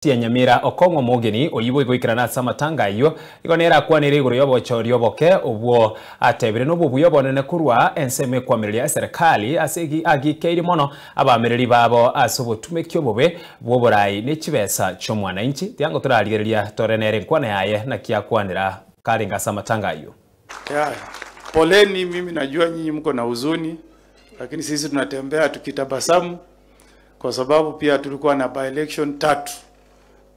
Tia Nyamira Okong'o Mogeni oyibo igwikirana samatanga iyo igonera kwanira iguru yobochori oboke obwo atebire no bubuyo nene kurwa enseme kwamiria serikali asegi agikeiri mono abamereri babo asobotumekyo bobe bwoborai n'ekibesa cy'omwana inchi tiango turarigereria torenere nkwana yaye na kiakwanira karinga samatanga iyo. Poleni, mimi najua nyinyi mko na huzuni, lakini sisi tunatembea tukitabasamu kwa sababu pia tulikuwa na by-election 3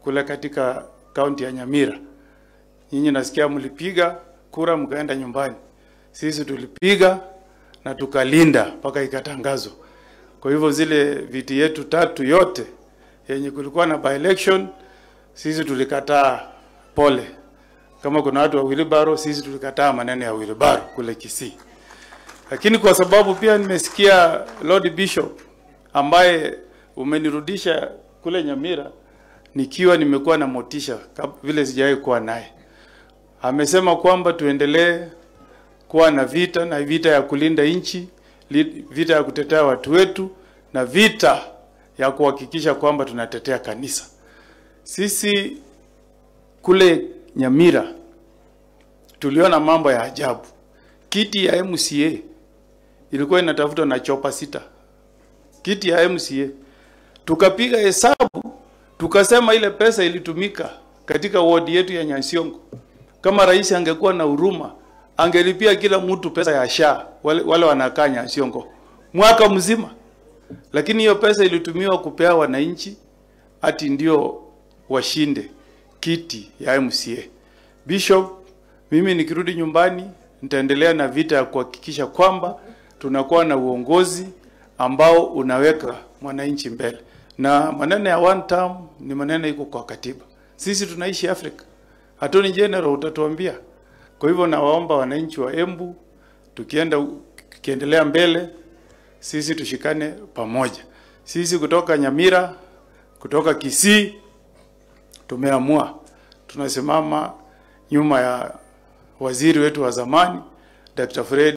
kule katika kaunti ya Nyamira. Nyinyi nasikia mlipiga kura mkaenda nyumbani. Sisi tulipiga na tukalinda mpaka ikatangazwa. Kwa hivyo zile viti yetu 3 yote yenye kulikuwa na by-election sisi tulikataa. Pole. Kama kuna watu wa Wilibaro, sisi tulikataa maneno ya Wilibaro kule Kisii. Lakini kwa sababu pia nimesikia Lord Bishop ambaye umenirudisha kule Nyamira nikiwa nimekuwa na motisha vile sijawahi kuwa naye. Amesema kwamba tuendelee kuwa na vita ya kulinda nchi, vita ya kutetea watu wetu na vita ya kuhakikisha kwamba tunatetea kanisa. Sisi kule Nyamira tuliona mambo ya ajabu. Kiti ya MCA ilikuwa inatafutwa na chopa 6. Kiti ya MCA tukapiga hesabu, tukasema ile pesa ilitumika katika ward yetu ya Nyansiongo. Kama rais angekuwa na huruma, angelipia kila mtu pesa ya SHA wale wanakaa Nyansiongo mwaka mzima. Lakini hiyo pesa ilitumiwa kupea wananchi ati ndio washinde kiti ya MCA. Bishop, mimi nikirudi nyumbani nitaendelea na vita ya kuhakikisha kwamba tunakuwa na uongozi ambao unaweka mwananchi mbele. Na maneno ya one term ni maneno iko kwa katiba. Sisi tunaishi Afrika. Attorney General utatuambia. Kwa hivyo nawaomba wananchi wa Embu tukiendelea mbele sisi tushikane pamoja. Sisi kutoka Nyamira, kutoka Kisii tumeamua tunasimama nyuma ya waziri wetu wa zamani Dr. Fred